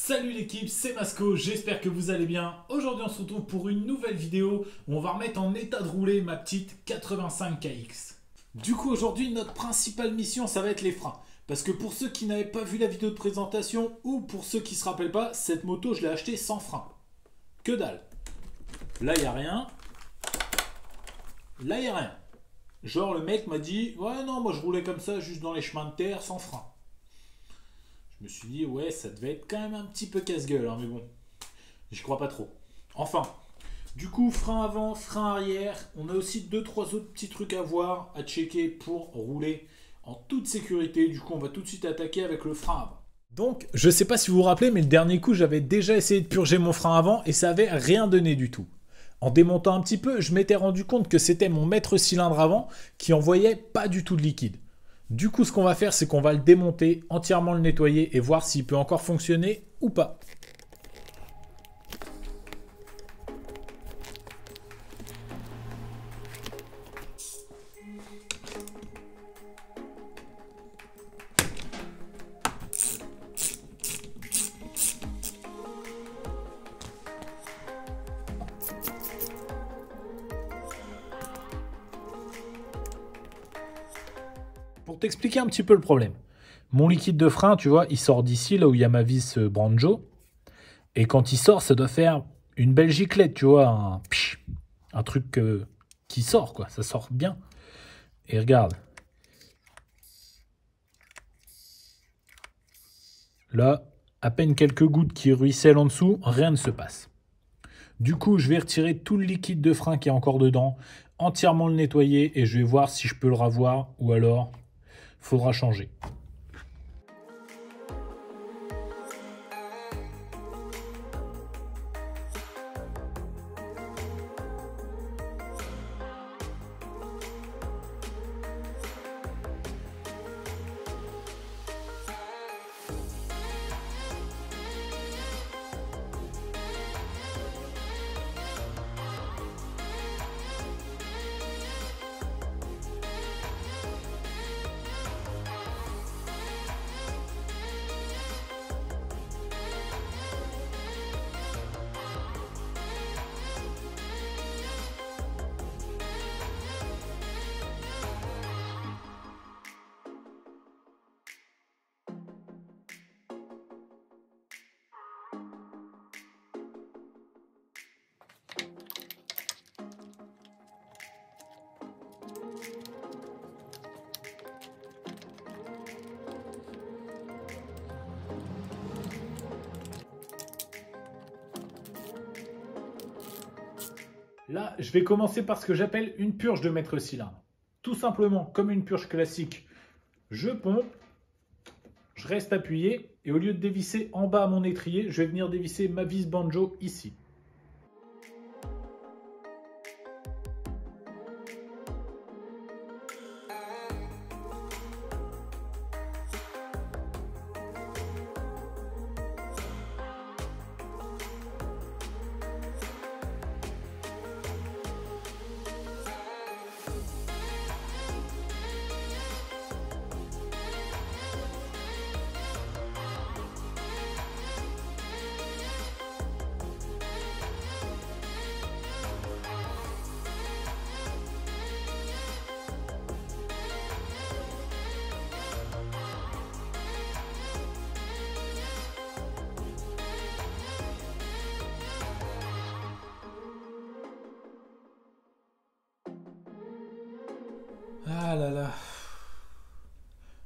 Salut l'équipe, c'est Masco, j'espère que vous allez bien. Aujourd'hui on se retrouve pour une nouvelle vidéo où on va remettre en état de rouler ma petite 85KX. Du coup aujourd'hui notre principale mission ça va être les freins. Parce que pour ceux qui n'avaient pas vu la vidéo de présentation ou pour ceux qui ne se rappellent pas, cette moto je l'ai achetée sans frein. Que dalle. Là il n'y a rien. Là il n'y a rien. Genre le mec m'a dit ouais non moi je roulais comme ça juste dans les chemins de terre sans frein. Je me suis dit, ouais, ça devait être quand même un petit peu casse-gueule, hein, mais bon, j'y crois pas trop. Enfin, du coup, frein avant, frein arrière, on a aussi 2-3 autres petits trucs à voir, à checker pour rouler en toute sécurité. Du coup, on va tout de suite attaquer avec le frein avant. Donc, je sais pas si vous vous rappelez, mais le dernier coup, j'avais déjà essayé de purger mon frein avant et ça avait rien donné du tout. En démontant un petit peu, je m'étais rendu compte que c'était mon maître cylindre avant qui envoyait pas du tout de liquide. Du coup, ce qu'on va faire, c'est qu'on va le démonter, entièrement le nettoyer et voir s'il peut encore fonctionner ou pas. Pour t'expliquer un petit peu le problème, mon liquide de frein, tu vois, il sort d'ici, là où il y a ma vis Banjo. Et quand il sort, ça doit faire une belle giclette, tu vois, un truc qui sort, quoi. Ça sort bien. Et regarde. Là, à peine quelques gouttes qui ruissellent en dessous, rien ne se passe. Du coup, je vais retirer tout le liquide de frein qui est encore dedans, entièrement le nettoyer et je vais voir si je peux le ravoir ou alors faudra changer. Là, je vais commencer par ce que j'appelle une purge de maître cylindre. Tout simplement, comme une purge classique, je pompe, je reste appuyé, et au lieu de dévisser en bas à mon étrier, je vais venir dévisser ma vis Banjo ici. Ah là là.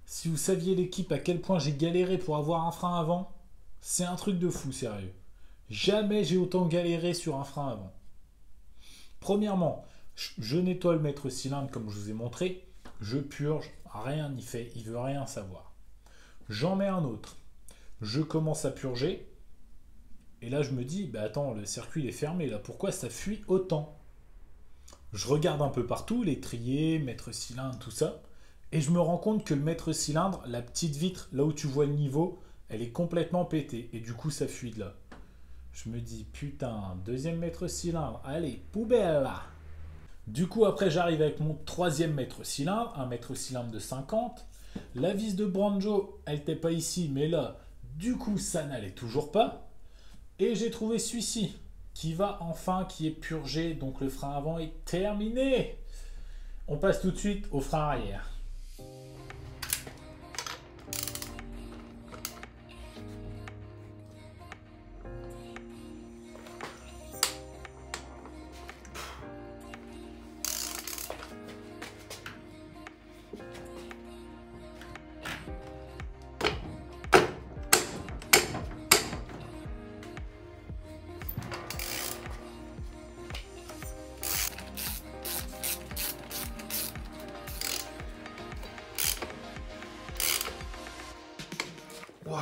Si vous saviez l'équipe à quel point j'ai galéré pour avoir un frein avant, c'est un truc de fou, sérieux. Jamais j'ai autant galéré sur un frein avant. Premièrement, je nettoie le maître cylindre comme je vous ai montré. Je purge, rien n'y fait, il veut rien savoir. J'en mets un autre. Je commence à purger. Et là je me dis, bah attends, le circuit il est fermé là, pourquoi ça fuit autant? Je regarde un peu partout, l'étrier, maître cylindre, tout ça. Et je me rends compte que le maître cylindre, la petite vitre, là où tu vois le niveau, elle est complètement pétée. Et du coup, ça fuit de là. Je me dis, putain, deuxième maître cylindre, allez, poubelle là. Du coup, après, j'arrive avec mon troisième maître cylindre, un maître cylindre de 50. La vis de Banjo, elle n'était pas ici, mais là, Du coup, ça n'allait toujours pas. Et j'ai trouvé celui-ci, qui va enfin, qui est purgé. Donc le frein avant est terminé. On passe tout de suite au frein arrière. Waouh.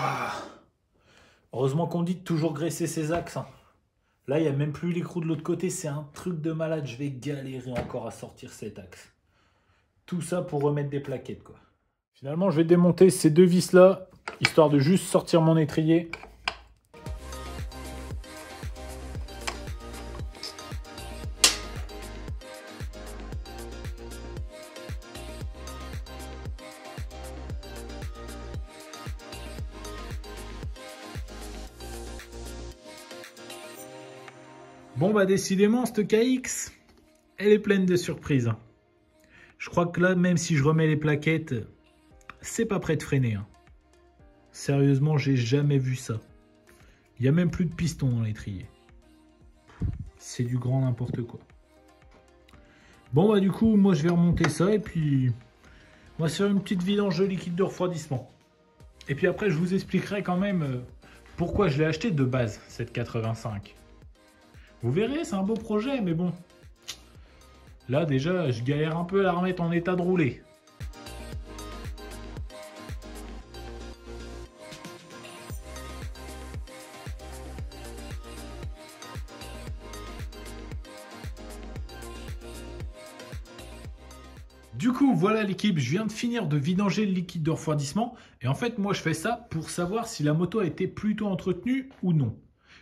Heureusement qu'on dit de toujours graisser ses axes. Hein. Là, il n'y a même plus l'écrou de l'autre côté. C'est un truc de malade. Je vais galérer encore à sortir cet axe. Tout ça pour remettre des plaquettes, quoi. Finalement, je vais démonter ces deux vis-là, histoire de juste sortir mon étrier. Bon bah décidément, cette KX, elle est pleine de surprises. Je crois que là, même si je remets les plaquettes, c'est pas prêt de freiner. Hein. Sérieusement, j'ai jamais vu ça. Il n'y a même plus de piston dans l'étrier. C'est du grand n'importe quoi. Bon bah du coup, moi je vais remonter ça et puis on va se faire une petite vidange de liquide de refroidissement. Et puis après, je vous expliquerai quand même pourquoi je l'ai acheté de base, cette 85. Vous verrez, c'est un beau projet, mais bon. Là, déjà, je galère un peu à la remettre en état de rouler. Du coup, voilà l'équipe, je viens de finir de vidanger le liquide de refroidissement. Et en fait, moi, je fais ça pour savoir si la moto a été plutôt entretenue ou non.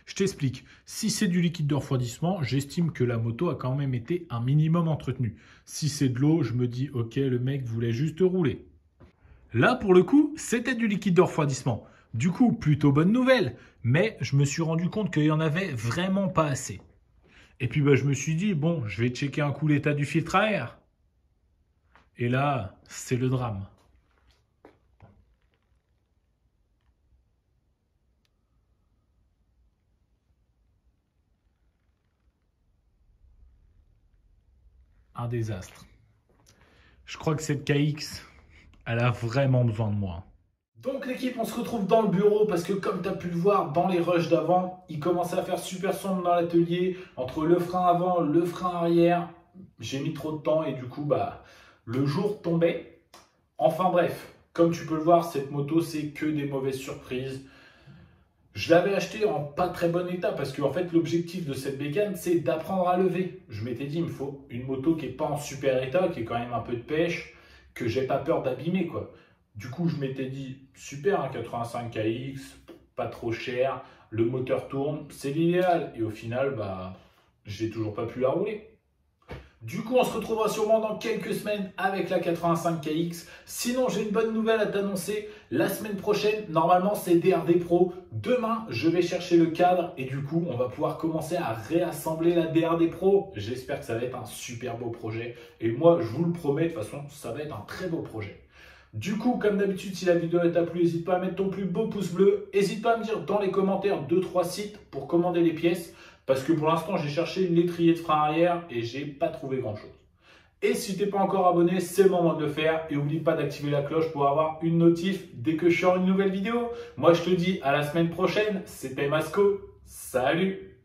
Je t'explique. Si c'est du liquide de refroidissement, j'estime que la moto a quand même été un minimum entretenue. Si c'est de l'eau, je me dis, ok, le mec voulait juste rouler. Là, pour le coup, c'était du liquide de refroidissement. Du coup, plutôt bonne nouvelle. Mais je me suis rendu compte qu'il n'y en avait vraiment pas assez. Et puis, bah, je me suis dit, bon, je vais checker un coup l'état du filtre à air. Et là, c'est le drame. Un désastre. Je crois que cette KX, elle a vraiment besoin de moi. Donc l'équipe, on se retrouve dans le bureau parce que comme tu as pu le voir dans les rushs d'avant, il commençait à faire super sombre dans l'atelier. Entre le frein avant, le frein arrière, j'ai mis trop de temps et du coup, bah, le jour tombait. Enfin bref, comme tu peux le voir, cette moto, c'est que des mauvaises surprises. Je l'avais acheté en pas très bon état parce que en fait, l'objectif de cette bécane, c'est d'apprendre à lever. Je m'étais dit, il me faut une moto qui n'est pas en super état, qui est quand même un peu de pêche, que j'ai pas peur d'abîmer, quoi. Du coup, je m'étais dit, super, un 85 KX, pas trop cher, le moteur tourne, c'est l'idéal. Et au final, bah, j'ai toujours pas pu la rouler. Du coup, on se retrouvera sûrement dans quelques semaines avec la 85 KX. Sinon, j'ai une bonne nouvelle à t'annoncer. La semaine prochaine, normalement, c'est DRD Pro. Demain, je vais chercher le cadre et du coup, on va pouvoir commencer à réassembler la DRD Pro. J'espère que ça va être un super beau projet. Et moi, je vous le promets, de toute façon, ça va être un très beau projet. Du coup, comme d'habitude, si la vidéo t'a plu, n'hésite pas à mettre ton plus beau pouce bleu. N'hésite pas à me dire dans les commentaires 2-3 sites pour commander les pièces. Parce que pour l'instant, j'ai cherché l'étrier de frein arrière et j'ai pas trouvé grand chose. Et si tu n'es pas encore abonné, c'est le moment de le faire. Et n'oublie pas d'activer la cloche pour avoir une notif dès que je sors une nouvelle vidéo. Moi, je te dis à la semaine prochaine. C'était Masco. Salut!